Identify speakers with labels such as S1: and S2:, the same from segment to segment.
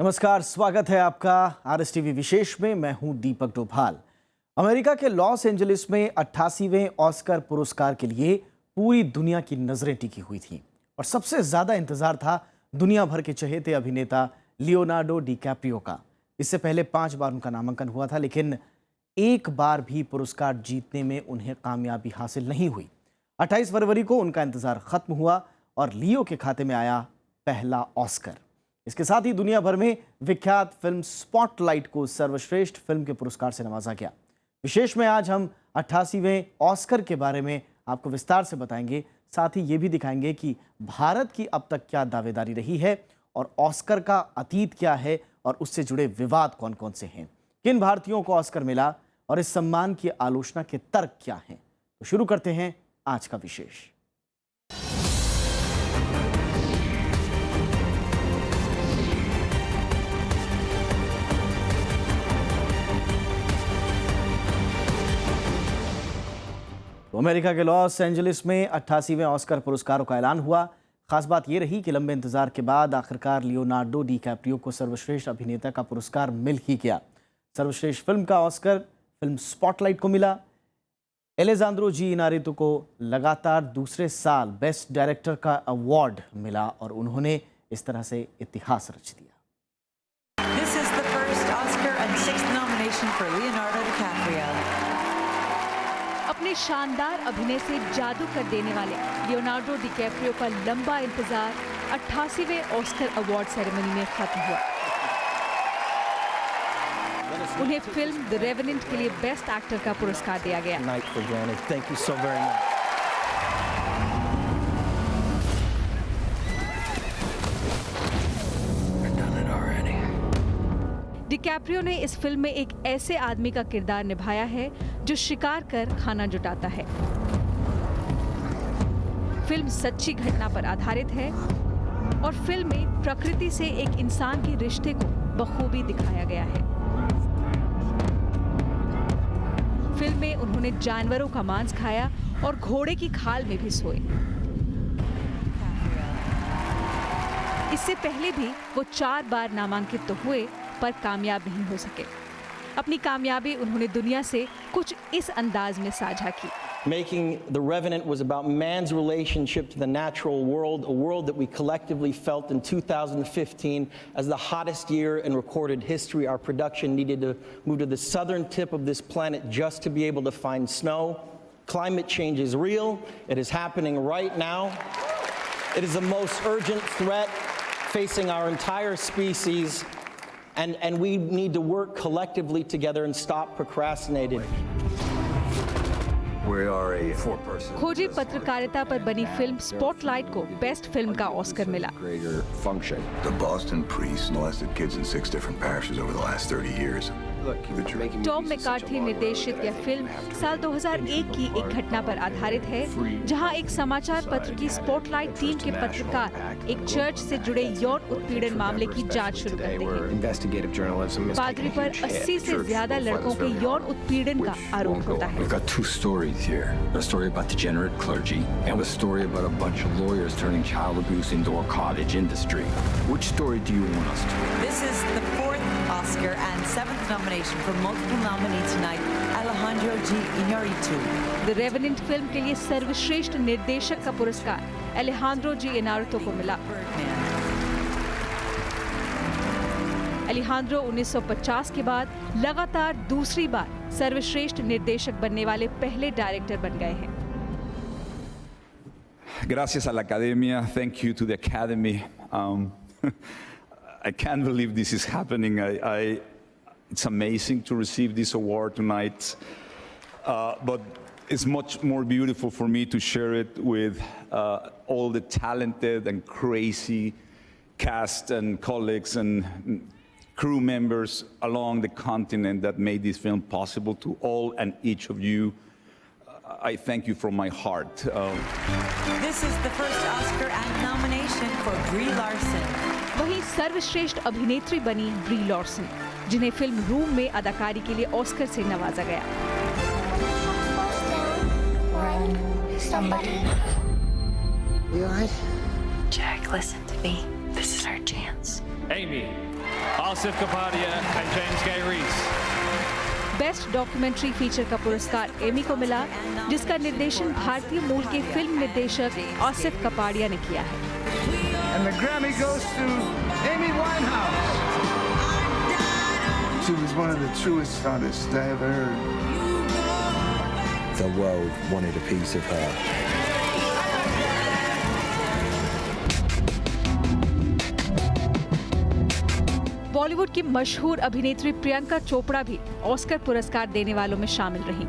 S1: नमस्कार, स्वागत है आपका RSTV विशेष में। मैं हूं दीपक डोभाल। अमेरिका के लॉस एंजलिस में 88वें ऑस्कर पुरस्कार के लिए पूरी दुनिया की नजरें टिकी हुई थी और सबसे ज्यादा इंतजार था दुनिया भर के चहेते अभिनेता लियोनार्डो डिकैप्रियो का। इससे पहले 5 बार उनका नामांकन हुआ था, लेकिन एक बार भी पुरस्कार जीतने में उन्हें कामयाबी हासिल नहीं हुई। 28 फरवरी को उनका इंतजार खत्म हुआ और लियो के खाते में आया पहला ऑस्कर। इसके साथ ही दुनिया भर में विख्यात फिल्म स्पॉटलाइट को सर्वश्रेष्ठ फिल्म के पुरस्कार से नवाजा गया। विशेष में आज हम 88वें ऑस्कर के बारे में आपको विस्तार से बताएंगे। साथ ही ये भी दिखाएंगे कि भारत की अब तक क्या दावेदारी रही है और ऑस्कर का अतीत क्या है और उससे जुड़े विवाद कौन कौन से हैं, किन भारतीयों को ऑस्कर मिला और इस सम्मान की आलोचना के तर्क क्या हैं। तो शुरू करते हैं आज का विशेष। तो अमेरिका के लॉस एंजलिस में 88वें ऑस्कर पुरस्कारों का ऐलान हुआ। खास बात यह रही कि लंबे इंतजार के बाद आखिरकार लियोनार्डो डिकैप्रियो को सर्वश्रेष्ठ अभिनेता का पुरस्कार मिल ही गया। सर्वश्रेष्ठ फिल्म का ऑस्कर फिल्म स्पॉटलाइट को मिला। एलेजांद्रो जी इनारितु को लगातार दूसरे साल बेस्ट डायरेक्टर का अवार्ड मिला और उन्होंने इस तरह से इतिहास रच दिया।
S2: This is the first Oscar and 6th nomination for Leonardo DiCaprio.
S3: अपने शानदार अभिनय से जादू कर देने वाले लियोनार्डो डिकैप्रियो का लंबा इंतजार 88वें ऑस्कर अवार्ड सेरेमनी में खत्म हुआ। उन्हें फिल्म द रेवेनेंट के लिए बेस्ट एक्टर का पुरस्कार दिया गया। डिकैप्रियो ने इस फिल्म में एक ऐसे आदमी का किरदार निभाया है जो शिकार कर खाना जुटाता है। फिल्म सच्ची घटना पर आधारित है और फिल्म में प्रकृति से एक इंसान के रिश्ते को बखूबी दिखाया गया है। फिल्म में उन्होंने जानवरों का मांस खाया और घोड़े की खाल में भी सोए। इससे पहले भी वो 4 बार नामांकित तो हुए पर कामयाब नहीं हो सके। अपनी कामयाबी उन्होंने दुनिया से कुछ इस अंदाज में साझा की।
S4: Making The Revenant was about man's relationship to the natural world, a world that we collectively felt in 2015 as the hottest year in recorded history. Our production needed to move to the southern tip of this planet just to be able to find snow. Climate change is real. It is happening right now. It is the most urgent threat facing our entire species. And we need to work collectively together and stop procrastinating.
S5: We are a 4-person.
S3: खोजी पत्रकारिता पर बनी film spotlight को best film का Oscar मिला।
S5: Greater function. The Boston priests molested kids in 6 different parishes over the last 30 years.
S3: Tom McCarthy निर्देशित यह film साल 2001 की एक घटना पर आधारित है, जहां एक समाचार पत्र की स्पॉटलाइट टीम के पत्रकार एक चर्च से जुड़े यौन उत्पीड़न मामले की जांच शुरू करते हैं। पादरी पर 80 से ज्यादा लड़कों के यौन उत्पीड़न का आरोप होता है।
S5: We've got 2 stories here. A story about degenerate clergy and a story about a bunch of lawyers turning child abuse into a cottage industry. Which story do you want us to?
S2: This is the 4th Oscar and 7th nomination for multiple nominee tonight, Alejandro G. Iñárritu.
S3: The revenant film के लिए सर्वश्रेष्ठ निर्देशक का पुरस्कार एलेहांद्रो जी इनारितु को मिला। एलेहांद्रो 1950 के बाद लगातार दूसरी बार सर्वश्रेष्ठ निर्देशक बनने वाले पहले डायरेक्टर बन गए हैं।
S6: Gracias a la Academia. Thank you to the Academy. I can't believe this is happening. It's amazing to receive this award tonight, but it's much more beautiful for me to share it with all the talented and crazy cast and colleagues and crew members along the continent that made this film possible. To all and each of you, I thank you from my heart.
S2: This is the first Oscar and nomination for Brie Larson.
S3: वहीं सर्वश्रेष्ठ अभिनेत्री बनी ब्री Larsen, जिन्हें film room में अदाकारी के लिए Oscar से नवाजा गया।
S7: Somebody.
S8: You alright?
S7: Jack, listen to me. This is our chance.
S8: Amy,
S7: Asif Kapadia and James Gay Reese.
S3: Best documentary feature का पुरस्कार एमी को मिला, जिसका निर्देशन भारतीय मूल के फिल्म निर्देशक आसिफ कपाड़िया ने किया है।
S8: And the Grammy goes to Amy Winehouse. She was one of the truest artists I ever heard.
S9: The world wanted a piece of her.
S3: Bollywood की मशहूर अभिनेत्री प्रियंका चोपड़ा भी ऑस्कर पुरस्कार देने वालों में शामिल रहीं।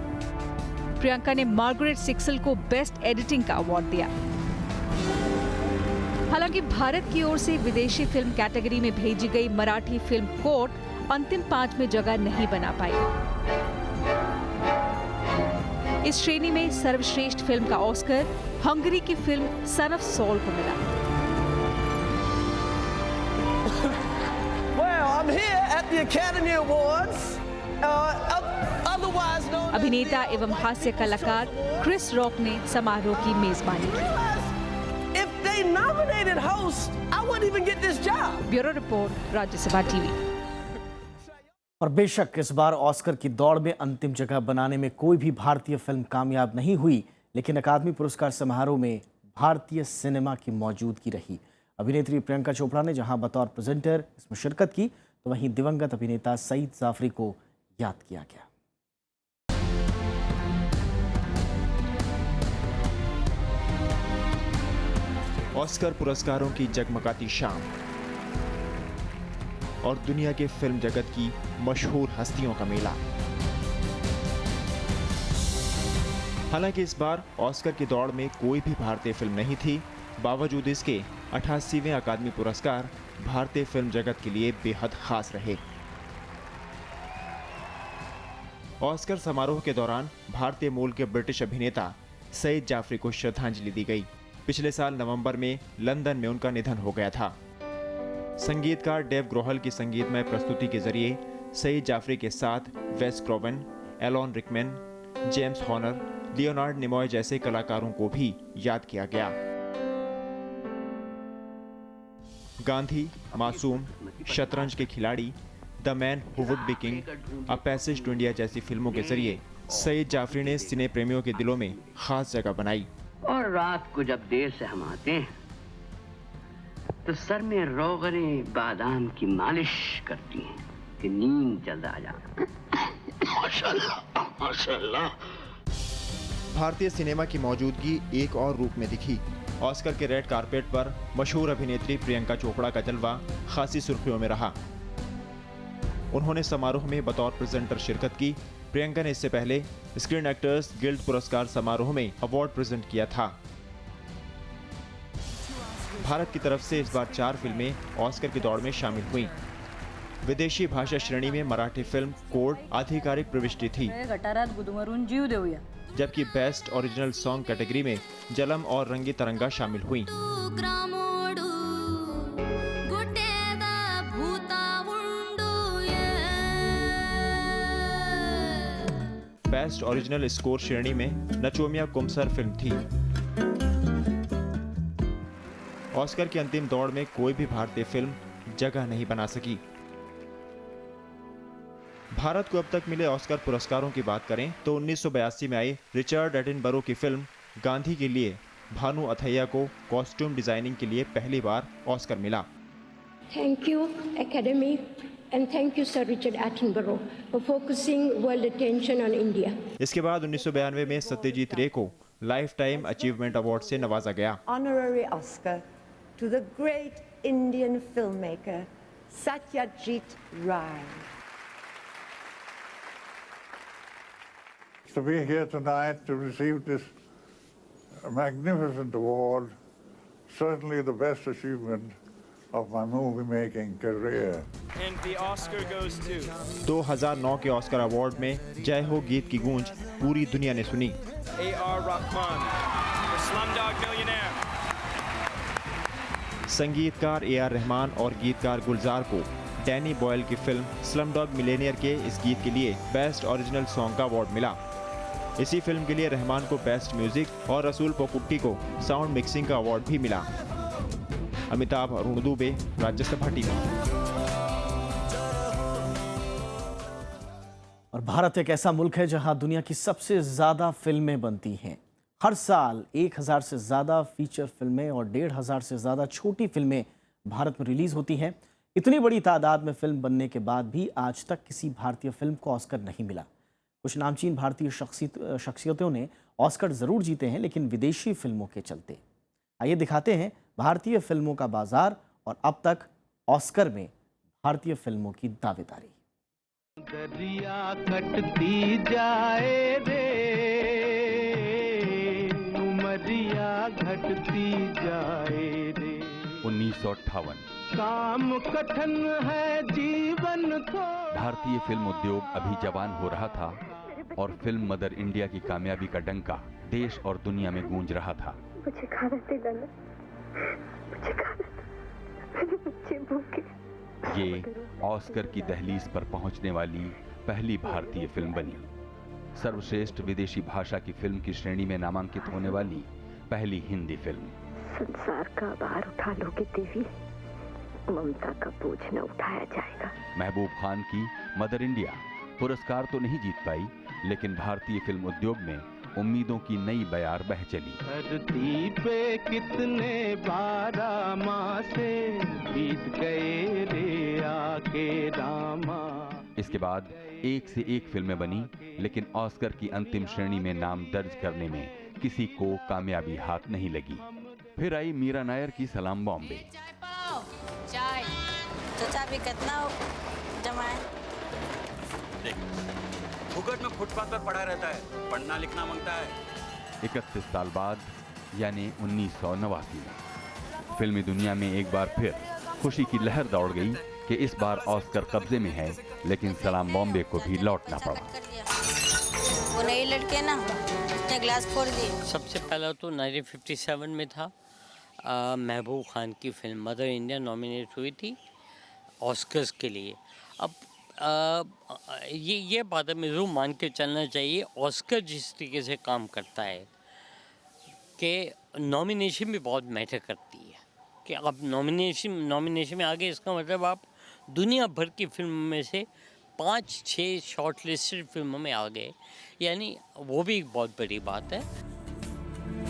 S3: प्रियंका ने मार्गरेट सिक्सल को बेस्ट एडिटिंग का अवार्ड दिया। हालांकि भारत की ओर से विदेशी फिल्म कैटेगरी में भेजी गई मराठी फिल्म कोर्ट अंतिम 5 में जगह नहीं बना पाई। इस श्रेणी में सर्वश्रेष्ठ फिल्म का ऑस्कर हंगरी की फिल्म सन ऑफ सॉल को मिला।
S10: I'm here at the Academy Awards, otherwise known as
S3: अभिनेता एवं हास्य कलाकार क्रिस रॉक ने समारोह की मेजबानी की।
S10: If they nominated host, I wouldn't even get this job.
S3: Bureau report, Rajya Sabha TV.
S1: और बेशक इस बार ऑस्कर की दौड़ में अंतिम जगह बनाने में कोई भी भारतीय फिल्म कामयाब नहीं हुई, लेकिन अकादमी पुरस्कार समारोह में भारतीय सिनेमा की मौजूदगी रही। अभिनेत्री प्रियंका चोपड़ा ने जहां बतौर प्रेजेंटर इसमें शिरकत की, तो वहीं दिवंगत अभिनेता सईद जाफरी को याद किया गया।
S11: ऑस्कर पुरस्कारों की जगमगाती शाम और दुनिया के फिल्म जगत की मशहूर हस्तियों का मेला। हालांकि इस बार ऑस्कर की दौड़ में कोई भी भारतीय फिल्म नहीं थी, बावजूद इसके 88वें अकादमी पुरस्कार भारतीय फिल्म जगत के लिए बेहद खास रहे। ऑस्कर समारोह के दौरान भारतीय मूल के ब्रिटिश अभिनेता सईद जाफरी को श्रद्धांजलि दी गई। पिछले साल नवंबर में लंदन में उनका निधन हो गया था। संगीतकार डेव ग्रोहल की संगीतमय प्रस्तुति के जरिए सईद जाफरी के साथ Wes Craven, Alan Rickman, James Horner, Leonard Nimoy जैसे कलाकारों को भी याद किया गया। गांधी, मासूम, Shatranj Ke Khiladi, The Man Who Would Be King, A Passage to India जैसी फिल्मों के जरिए सईद जाफरी ने सिने प्रेमियों के दिलों में खास जगह बनाई।
S12: और रात को जब देर से हम आते हैं तो सर में रोगने बादाम की मालिश करती हैं कि नींद जल्द आ जाए। माशाल्लाह, माशाल्लाह।
S11: भारतीय सिनेमा की मौजूदगी एक और रूप में दिखी। ऑस्कर के रेड कारपेट पर मशहूर अभिनेत्री प्रियंका चोपड़ा का जलवा खासी सुर्खियों में रहा। उन्होंने समारोह में बतौर प्रेजेंटर शिरकत की। प्रियंका ने इससे पहले स्क्रीन एक्टर्स गिल्ड पुरस्कार समारोह में अवार्ड प्रेजेंट किया था। भारत की तरफ से इस बार 4 फिल्में ऑस्कर की दौड़ में शामिल हुईं। विदेशी भाषा श्रेणी में मराठी फिल्म कोर्ट आधिकारिक प्रविष्टि थी,
S13: गटारात गुदमरून जीव देऊया,
S11: जबकि बेस्ट ओरिजिनल सॉन्ग कैटेगरी में जलम और रंगी तरंगा शामिल हुई। बेस्ट ओरिजिनल स्कोर श्रेणी में नचोमिया कुमसर फिल्म थी। ऑस्कर की अंतिम दौड़ में कोई भी भारतीय फिल्म जगह नहीं बना सकी। भारत को अब तक मिले ऑस्कर पुरस्कारों की बात करें तो 1982 में आई रिचर्ड एटनबरो की फिल्म गांधी के लिए भानु अथैया को कॉस्ट्यूम डिजाइनिंग के लिए पहली बार ऑस्कर मिला।
S14: Thank you, Academy, and thank you, Sir Richard Attenborough, for focusing world attention on India.
S11: इसके बाद 1992 में सत्यजीत रे को लाइफ टाइम अचीवमेंट अवार्ड से नवाजा गया।
S15: Honorary Oscar to the great Indian filmmaker Satyajit Ray.
S8: To be here tonight to receive this magnificent award, certainly the best achievement of my movie-making career.
S7: And the Oscar goes to
S11: 2009 के Oscar award में जय हो गीत की गूंज पूरी दुनिया ने सुनी।
S7: A.R. Rahman for Slumdog Millionaire.
S11: संगीतकार A.R. रहमान और गीतकार गुलजार को डैनी बॉयल की फिल्म स्लमडॉग मिलेनियर के इस गीत के लिए बेस्ट ओरिजिनल सॉन्ग का अवार्ड मिला। इसी फिल्म के लिए रहमान को बेस्ट म्यूजिक और रसूल पोकुट्टी को साउंड मिक्सिंग का अवार्ड भी मिला। अमिताभ अरुण दुबे, राज्यसभा टीवी।
S1: भारत एक ऐसा मुल्क है जहां दुनिया की सबसे ज़्यादा फिल्में बनती हैं। हर साल 1000 से ज़्यादा फीचर फिल्में और 1500 से ज़्यादा छोटी फिल्में भारत में रिलीज़ होती हैं। इतनी बड़ी तादाद में फिल्म बनने के बाद भी आज तक किसी भारतीय फिल्म को ऑस्कर नहीं मिला। कुछ नामचीन भारतीय शख्सियतों ने ऑस्कर ज़रूर जीते हैं, लेकिन विदेशी फिल्मों के चलते। आइए दिखाते हैं भारतीय फिल्मों का बाजार और अब तक ऑस्कर में भारतीय फिल्मों की दावेदारी।
S16: दरिया कटती जाए रे, उमरिया घटती जाए रे।
S17: 1958
S16: काम कठिन है जीवन को।
S17: भारतीय फिल्म उद्योग अभी जवान हो रहा था और फिल्म मदर इंडिया की कामयाबी का डंका देश और दुनिया में गूंज रहा था।
S14: मुझे खाना दिलाना, मुझे खाना, मेरे बच्चे भूखे।
S17: ये ऑस्कर की दहलीज पर पहुंचने वाली पहली भारतीय फिल्म बनी। सर्वश्रेष्ठ विदेशी भाषा की फिल्म की श्रेणी में नामांकित होने वाली पहली हिंदी फिल्म।
S14: संसार का भार उठा लोगे देवी, ममता का बोझ न उठाया जाएगा।
S17: महबूब खान की मदर इंडिया पुरस्कार तो नहीं जीत पाई, लेकिन भारतीय फिल्म उद्योग में उम्मीदों की नई बयार बह चली।
S16: धरती पे कितने 12 मासे बीत गए रे आके रामा।
S17: इसके बाद एक से एक फिल्में बनी, लेकिन ऑस्कर की अंतिम श्रेणी में नाम दर्ज करने में किसी को कामयाबी हाथ नहीं लगी। फिर आई मीरा नायर की सलाम बॉम्बे।
S18: चाय चाचा भी कितना जमाए।
S19: फुकट में फुटपाथ पर पड़ा रहता है, पढ़ना लिखना मांगता है।
S17: 31 साल बाद यानी 1989 में फिल्मी दुनिया में एक बार फिर खुशी की लहर दौड़ गई कि इस बार ऑस्कर कब्जे में है, लेकिन सलाम बॉम्बे को भी लौटना पड़ा।
S18: वो नई लड़के ना उसने ग्लास फोड़ दिए।
S20: सबसे पहला तो 1957 में था, महबूब खान की फिल्म मदर इंडिया नॉमिनेट हुई थी ऑस्कर्स के लिए। अब ये बात हमें ज़रूर मान के चलना चाहिए, ऑस्कर जिस तरीके से काम करता है कि नॉमिनेशन भी बहुत मैटर करती है कि आप नॉमिनेशन में आगे, इसका मतलब आप दुनिया भर की फिल्म में से 5-6 शॉर्ट लिस्टेड फिल्मों में आ गए, यानी वो भी एक बहुत बड़ी बात है।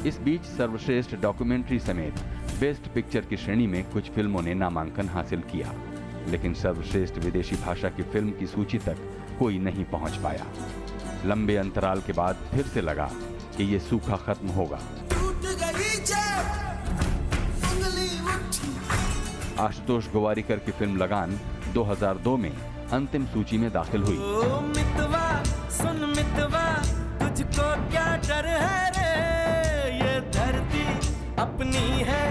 S17: इस बीच सर्वश्रेष्ठ डॉक्यूमेंट्री समेत बेस्ट पिक्चर की श्रेणी में कुछ फिल्मों ने नामांकन हासिल किया, लेकिन सर्वश्रेष्ठ विदेशी भाषा की फिल्म की सूची तक कोई नहीं पहुंच पाया। लंबे अंतराल के बाद फिर से लगा कि ये सूखा खत्म होगा। आशुतोष गोवारिकर की फिल्म लगान 2002 में अंतिम सूची में दाखिल हुई।
S16: ओ मितवा, सुन मितवा, तुझको क्या डर है रे, ये धरती अपनी है,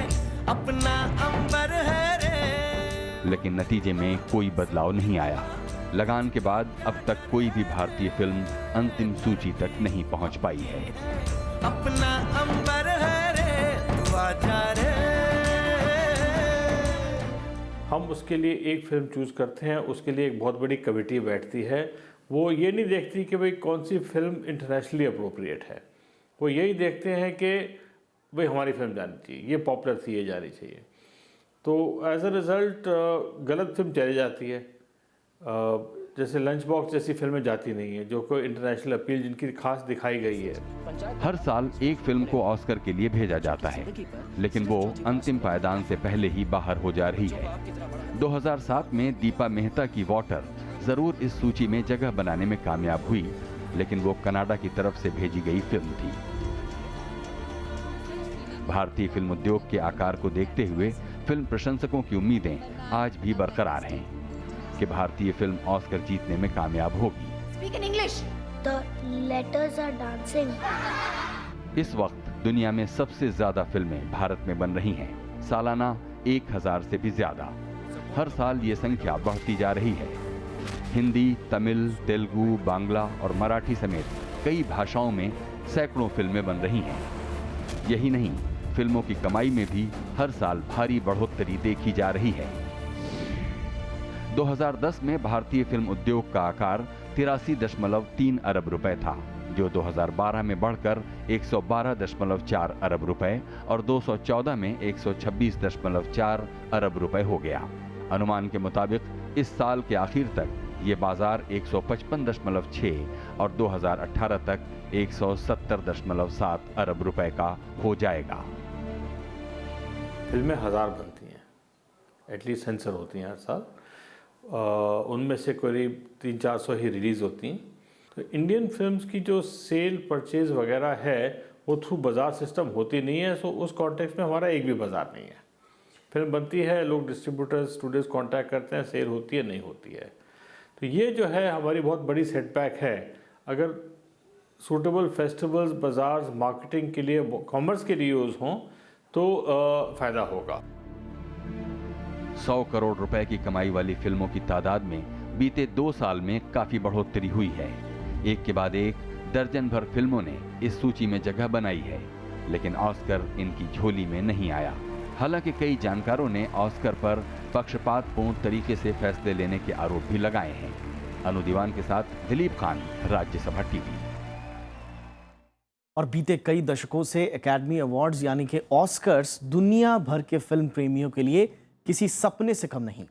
S16: अपना अंबर है रे।
S17: लेकिन नतीजे में कोई बदलाव नहीं आया। लगान के बाद अब तक कोई भी भारतीय फिल्म अंतिम सूची तक नहीं पहुंच पाई है।
S16: अपना अंबर है रे, तू आजा रे।
S21: हम उसके लिए एक फिल्म चूज़ करते हैं, उसके लिए एक बहुत बड़ी कमेटी बैठती है। वो ये नहीं देखती कि भाई कौन सी फिल्म इंटरनेशनली अप्रोप्रिएट है, वो यही देखते हैं कि भाई हमारी फिल्म जानी चाहिए, ये पॉपुलर थी, ये जानी चाहिए। तो एज अ रिज़ल्ट गलत फिल्म चली जाती है। जैसे लंच बॉक्स जैसी फिल्में जाती नहीं है, जो कोई इंटरनेशनल अपील जिनकी खास दिखाई गई है।
S17: हर साल एक फिल्म को ऑस्कर के लिए भेजा जाता है, लेकिन वो अंतिम पायदान से पहले ही बाहर हो जा रही है। 2007 में दीपा मेहता की वाटर जरूर इस सूची में जगह बनाने में कामयाब हुई, लेकिन वो कनाडा की तरफ से भेजी गई फिल्म थी। भारतीय फिल्म उद्योग के आकार को देखते हुए फिल्म प्रशंसकों की उम्मीदें आज भी बरकरार हैं कि भारतीय फिल्म ऑस्कर जीतने में कामयाब होगी।
S14: Speak in English. The letters are dancing.
S17: इस वक्त दुनिया में सबसे ज्यादा फिल्में भारत में बन रही हैं, सालाना 1000 से भी ज्यादा। हर साल ये संख्या बढ़ती जा रही है। हिंदी, तमिल, तेलुगु, बांग्ला और मराठी समेत कई भाषाओं में सैकड़ों फिल्में बन रही हैं। यही नहीं, फिल्मों की कमाई में भी हर साल भारी बढ़ोतरी देखी जा रही है। 2010 में भारतीय फिल्म उद्योग का आकार 83.3 अरब रुपए था, जो 2012 में बढ़कर 112.4 अरब रुपए और 2014 में 126.4 अरब रुपए हो गया। अनुमान के मुताबिक इस साल के आखिर तक ये बाजार 155.6 और 2018 तक 170.7 अरब रुपए का हो जाएगा।
S21: फिल्में 1000 बनती हैं, एटलीस्ट सेंसर होती हैं हर साल, उनमें से करीब 300-400 ही रिलीज़ होती हैं। तो इंडियन फिल्म्स की जो सेल परचेज़ वगैरह है वो थ्रू बाज़ार सिस्टम होती नहीं है। सो उस कॉन्टेक्स्ट में हमारा एक भी बाज़ार नहीं है। फिल्म बनती है, लोग डिस्ट्रीब्यूटर्स स्टूडियोज कांटेक्ट करते हैं, सेल होती है नहीं होती है। तो ये जो है हमारी बहुत बड़ी सेटबैक है। अगर सूटेबल फेस्टिवल्स, बाज़ार्स, मार्केटिंग के लिए, कॉमर्स के लिए यूज़ हों तो फ़ायदा होगा।
S17: 100 करोड़ रुपए की कमाई वाली फिल्मों की तादाद में बीते 2 साल में काफी बढ़ोतरी हुई है। एक के बाद एक दर्जन भर फिल्मों ने इस सूची में जगह बनाई है, लेकिन ऑस्कर इनकी झोली में नहीं आया। हालांकि कई जानकारों ने ऑस्कर पर पक्षपातपूर्ण तरीके से फैसले लेने के आरोप भी लगाए हैं। अनु दीवान के साथ दिलीप खान, राज्यसभा टीवी।
S1: और बीते कई दशकों से एकेडमी अवार्ड्स यानी कि ऑस्कर्स दुनिया भर के फिल्म प्रेमियों के लिए किसी सपने से कम नहीं।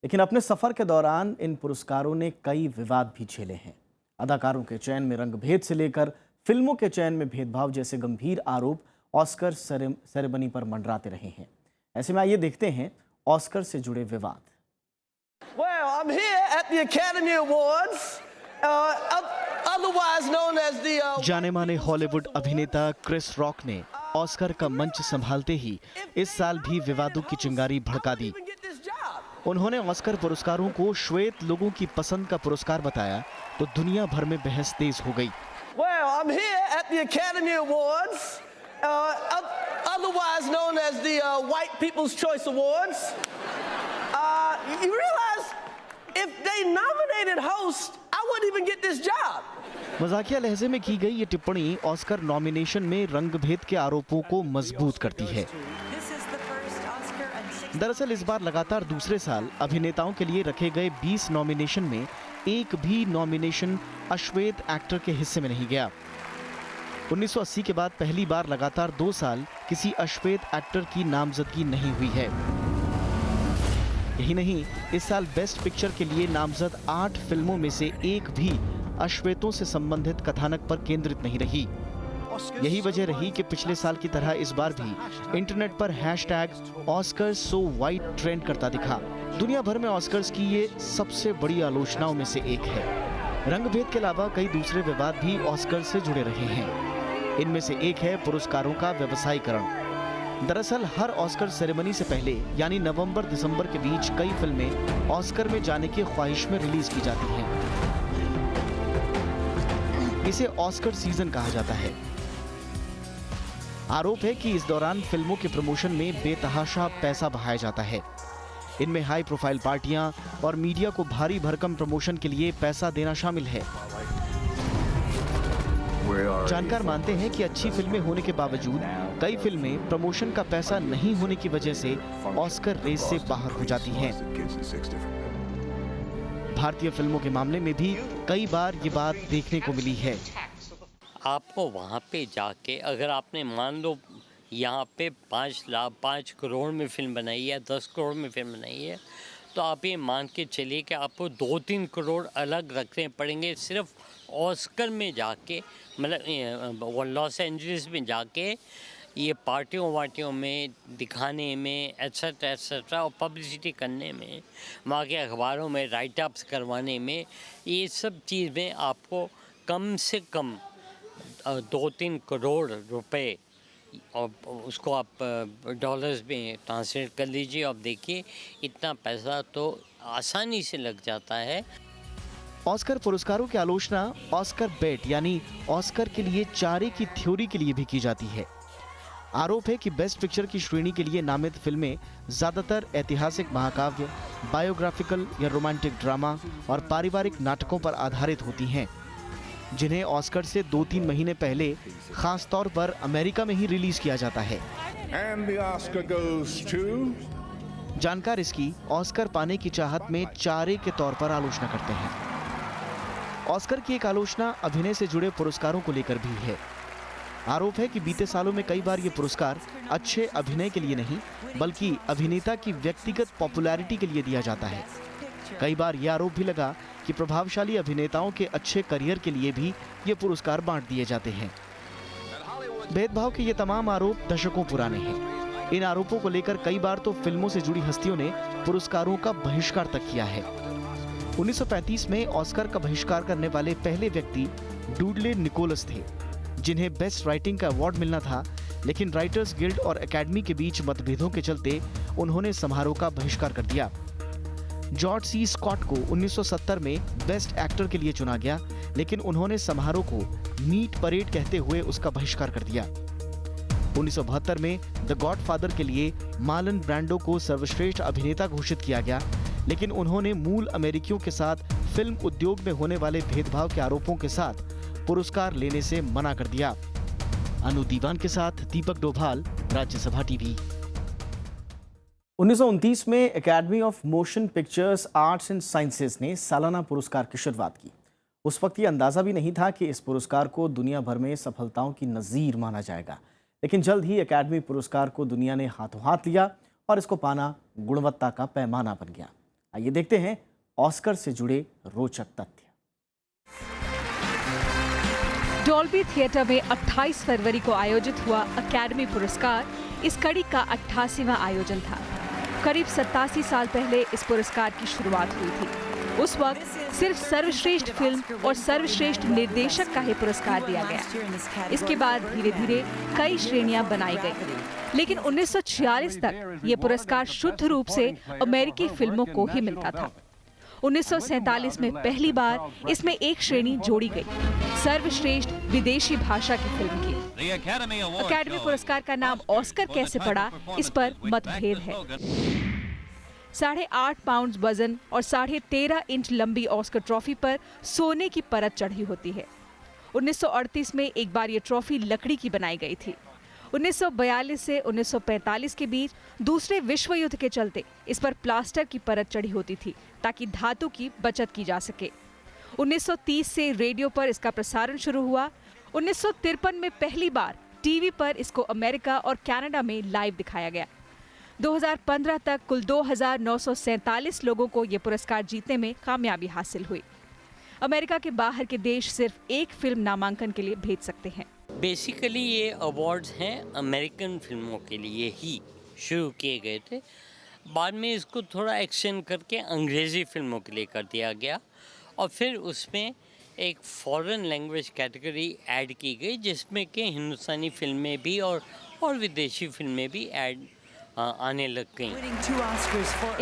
S1: लेकिन अपने सफर के दौरान इन पुरस्कारों ने कई विवाद भी झेले हैं। अदाकारों के चयन में रंगभेद से लेकर फिल्मों के चयन में भेदभाव जैसे गंभीर आरोप ऑस्कर सेरेमनी पर मंडराते रहे हैं। ऐसे में आइए देखते हैं ऑस्कर से जुड़े विवाद।
S10: Well, I'm here at the Academy Awards, otherwise known as the
S1: जाने माने हॉलीवुड अभिनेता क्रिस रॉक ने ऑस्कर का मंच संभालते ही इस साल भी विवादों की चिंगारी भड़का दी। उन्होंने ऑस्कर पुरस्कारों को श्वेत लोगों की पसंद का पुरस्कार बताया तो दुनिया भर में बहस तेज हो गई।
S10: Well, I'm here at the Academy Awards, otherwise known as the White People's Choice Awards. You realize if they nominated host, I wouldn't even get this job.
S1: मजाकिया लहजे में की गई ये टिप्पणी ऑस्कर नॉमिनेशन में रंगभेद के आरोपों को मजबूत करती है। दरअसल इस बार लगातार दूसरे साल अभिनेताओं के लिए रखे गए 20 नॉमिनेशन में एक भी नॉमिनेशन अश्वेत एक्टर के हिस्से में नहीं गया। 1980 के बाद पहली बार लगातार 2 साल किसी अश्वेत एक्टर की नामजदगी नहीं हुई है। यही नहीं, इस साल बेस्ट पिक्चर के लिए नामजद 8 फिल्मों में से एक भी अश्वेतों से संबंधित कथानक पर केंद्रित नहीं रही। यही वजह रही कि पिछले साल की तरह इस बार भी इंटरनेट पर hashtag Oscars so white trend करता दिखा। दुनिया भर में ऑस्कर्स की ये सबसे बड़ी आलोचनाओं में से एक है। रंगभेद के अलावा कई दूसरे विवाद भी ऑस्कर से जुड़े रहे हैं। इनमें से एक है पुरस्कारों का व्यवसायीकरण। दरअसल हर ऑस्कर सेरेमनी से पहले यानी नवंबर-दिसंबर के बीच कई फिल्में ऑस्कर में जाने की ख्वाहिश में रिलीज की जाती हैं। इसे ऑस्कर सीजन कहा जाता है। आरोप है कि इस दौरान फिल्मों के प्रमोशन में बेतहाशा पैसा बहाया जाता है। इनमें हाई प्रोफाइल पार्टियां और मीडिया को भारी भरकम प्रमोशन के लिए पैसा देना शामिल है। जानकार मानते हैं कि अच्छी फिल्में होने के बावजूद कई फिल्में प्रमोशन का पैसा नहीं होने की वजह से ऑस्कर रेस से बाहर हो जाती हैं। भारतीय फिल्मों के मामले में भी कई बार ये बात देखने को मिली है।
S20: आपको वहाँ पे जाके अगर आपने मान लो यहाँ पे 5 करोड़ में फिल्म बनाई है, 10 करोड़ में फिल्म बनाई है, तो आप ये मान के चलिए कि आपको 2-3 करोड़ अलग रखने पड़ेंगे सिर्फ ऑस्कर में जाके, मतलब लॉस एंजलिस में जाके ये पार्टियों में दिखाने में एट्सेट्रा और पब्लिसिटी करने में, वहाँ के अखबारों में राइट अप्स करवाने में, ये सब चीज़ें आपको कम से कम 2-3 करोड़ रुपए, और उसको आप डॉलर्स में ट्रांसलेट कर लीजिए। अब देखिए इतना पैसा तो आसानी से लग जाता है।
S1: ऑस्कर पुरस्कारों की आलोचना ऑस्कर बेट यानी ऑस्कर के लिए चारे की थ्योरी के लिए भी की जाती है। आरोप है कि बेस्ट पिक्चर की श्रेणी के लिए नामित फिल्में ज्यादातर ऐतिहासिक महाकाव्य, बायोग्राफिकल या रोमांटिक ड्रामा और पारिवारिक नाटकों पर आधारित होती हैं, जिन्हें ऑस्कर से 2-3 महीने पहले खास तौर पर अमेरिका में ही रिलीज किया जाता है। जानकार इसकी ऑस्कर पाने की चाहत में चारे के तौर पर आलोचना करते हैं। ऑस्कर की एक आलोचना अभिनय से जुड़े पुरस्कारों को लेकर भी है। आरोप है कि बीते सालों में कई बार ये पुरस्कार अच्छे अभिनय के लिए नहीं बल्कि अभिनेता की व्यक्तिगत पॉपुलैरिटी के लिए दिया जाता है। कई बार ये आरोप भी लगा कि प्रभावशाली अभिनेताओं के अच्छे करियर के लिए भी ये पुरस्कार बांट दिए जाते हैं। भेदभाव के ये तमाम आरोप दशकों पुराने हैं। इन आरोपों को लेकर कई बार तो फिल्मों से जुड़ी हस्तियों ने पुरस्कारों का बहिष्कार तक किया है। 1935 में ऑस्कर का बहिष्कार करने वाले पहले व्यक्ति डूडले निकोलस थे, जिन्हें बेस्ट राइटिंग का अवार्ड मिलना था, लेकिन राइटर्स गिल्ड और एकेडमी के बीच मतभेदों के चलते उन्होंने समारोह का बहिष्कार कर दिया। जॉर्ज सी स्कॉट को 1970 में बेस्ट एक्टर के लिए चुना गया, लेकिन उन्होंने समारोह को मीट परेड कहते हुए उसका बहिष्कार कर दिया। 1972 में द गॉडफादर के लिए मार्लन ब्रांडो को सर्वश्रेष्ठ अभिनेता घोषित किया गया, लेकिन उन्होंने मूल अमेरिकियों के साथ फिल्म उद्योग में होने वाले भेदभाव के आरोपों के साथ पुरस्कार लेने से मना कर दिया। अनु दीवान के साथ दीपक डोभाल, राज्यसभा टीवी। 1929 में academy of motion pictures arts and sciences ने सालाना पुरस्कार की शुरुआत की। उस वक्त ये अंदाजा भी नहीं था कि इस पुरस्कार को दुनिया भर में सफलताओं की नज़ीर माना जाएगा, लेकिन जल्द ही एकेडमी पुरस्कार को दुनिया ने हाथों हाथ लिया और इसको पाना गुणवत्ता का पैमाना बन गया। आइए देखते हैं ऑस्कर से जुड़े रोचक तथ्य।
S3: डॉल्बी थिएटर में 28 फरवरी को आयोजित हुआ अकेडमी पुरस्कार इस कड़ी का 88वां आयोजन था। करीब 87 साल पहले इस पुरस्कार की शुरुआत हुई थी। उस वक्त सिर्फ सर्वश्रेष्ठ फिल्म और सर्वश्रेष्ठ निर्देशक का ही पुरस्कार दिया गया। इसके बाद धीरे धीरे कई श्रेणियां बनाई गई, लेकिन 1946 तक ये पुरस्कार शुद्ध रूप से अमेरिकी फिल्मों को ही मिलता था। 1947 में पहली बार इसमें एक श्रेणी जोड़ी गई, सर्वश्रेष्ठ विदेशी भाषा की फिल्म की। अकेडमी पुरस्कार का नाम ऑस्कर कैसे पड़ा, इस पर मतभेद है। 8.5 पाउंड वजन और 13.5 इंच लंबी ऑस्कर ट्रॉफी पर सोने की परत चढ़ी होती है। 1938 में एक बार ये ट्रॉफी लकड़ी की बनाई गई थी। 1942 से 1945 के बीच दूसरे विश्व युद्ध के चलते इस पर प्लास्टर की परत चढ़ी होती थी ताकि धातु की बचत की जा सके। 1930 से रेडियो पर इसका प्रसारण शुरू हुआ। 1953 में पहली बार टीवी पर इसको अमेरिका और कनाडा में लाइव दिखाया गया। 2015 तक कुल 2,947 लोगों को ये पुरस्कार जीतने में कामयाबी हासिल हुई। अमेरिका के बाहर के देश सिर्फ एक फिल्म नामांकन के लिए भेज सकते हैं।
S20: बेसिकली ये अवार्ड्स हैं अमेरिकन फिल्मों के लिए ही शुरू किए गए थे। बाद में इसको थोड़ा एक्सटेंड करके अंग्रेज़ी फिल्मों के लिए कर दिया गया और फिर उसमें एक फॉरेन लैंग्वेज कैटेगरी ऐड की गई, जिसमें कि हिंदुस्तानी फिल्में भी और विदेशी फिल्में भी ऐड आने लग गई।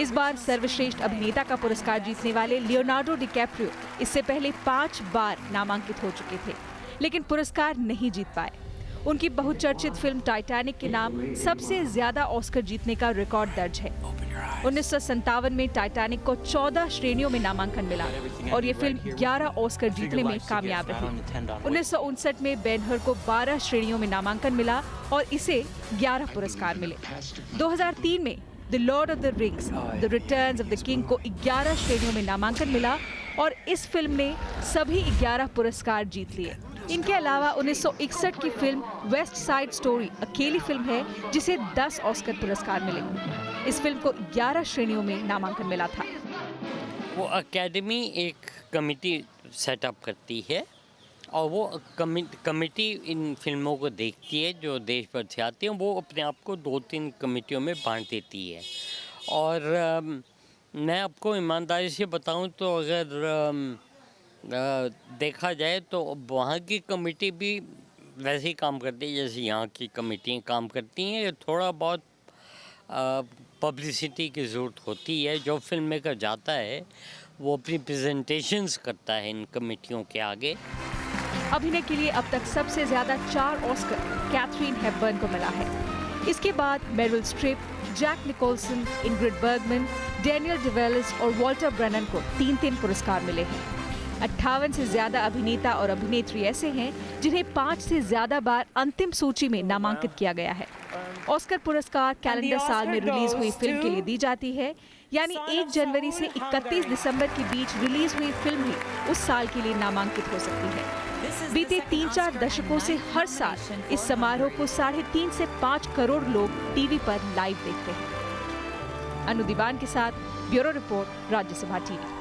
S3: इस बार सर्वश्रेष्ठ अभिनेता का पुरस्कार जीतने वाले लियोनार्डो डिकैप्रियो इससे पहले 5 बार नामांकित हो चुके थे, लेकिन पुरस्कार नहीं जीत पाए। उनकी बहुचर्चित फिल्म टाइटैनिक के नाम सबसे ज्यादा ऑस्कर जीतने का रिकॉर्ड दर्ज है। 1957 में टाइटैनिक को 14 श्रेणियों में नामांकन मिला और ये फिल्म 11 ऑस्कर जीतने में कामयाब रही। 1959 में बेन-हर को 12 श्रेणियों में नामांकन मिला और इसे 11 पुरस्कार मिले। 2003 में the Lord of the rings the returns of the king को 11 श्रेणियों में नामांकन मिला और इस फिल्म ने सभी 11 पुरस्कार जीत लिए। इनके अलावा 1961 की फिल्म वेस्ट साइड स्टोरी अकेली फिल्म है जिसे 10 ऑस्कर पुरस्कार मिले। इस फिल्म को 11 श्रेणियों में नामांकन मिला था।
S20: वो एकेडमी एक कमेटी सेटअप करती है और वो कमेटी इन फिल्मों को देखती है जो देश भर से आती हैं। वो अपने आप को 2-3 कमेटियों में बांट देती है। और मैं आपको ईमानदारी से बताऊं तो अगर देखा जाए तो वहाँ की कमेटी भी वैसे ही काम करती है जैसे यहाँ की कमेटियाँ काम करती हैं। थोड़ा बहुत पब्लिसिटी की ज़रूरत होती है। जो फिल्म मेकर जाता है वो अपनी प्रेजेंटेशंस करता है इन कमेटियों के आगे।
S3: अभिनय के लिए अब तक सबसे ज्यादा 4 ऑस्कर कैथरीन हेपबर्न को मिला है। इसके बाद Meryl Streep, Jack Nicholson, Ingrid Bergman, Daniel Day-Lewis और वॉल्टर ब्रेनन को 3-3 पुरस्कार मिले हैं। 58 से ज्यादा अभिनेता और अभिनेत्री ऐसे हैं जिन्हें 5 से ज्यादा बार अंतिम सूची में नामांकित किया गया है। ऑस्कर पुरस्कार कैलेंडर साल में रिलीज हुई फिल्म के लिए दी जाती है, यानी 1 जनवरी से 31 दिसंबर के बीच रिलीज हुई फिल्म ही उस साल के लिए नामांकित हो सकती है। बीते 3-4 दशकों से हर साल इस समारोह को 3.5 से 5 करोड़ लोग टीवी पर लाइव देखते हैं। अनु दीवान के साथ ब्यूरो रिपोर्ट, राज्यसभा टीवी।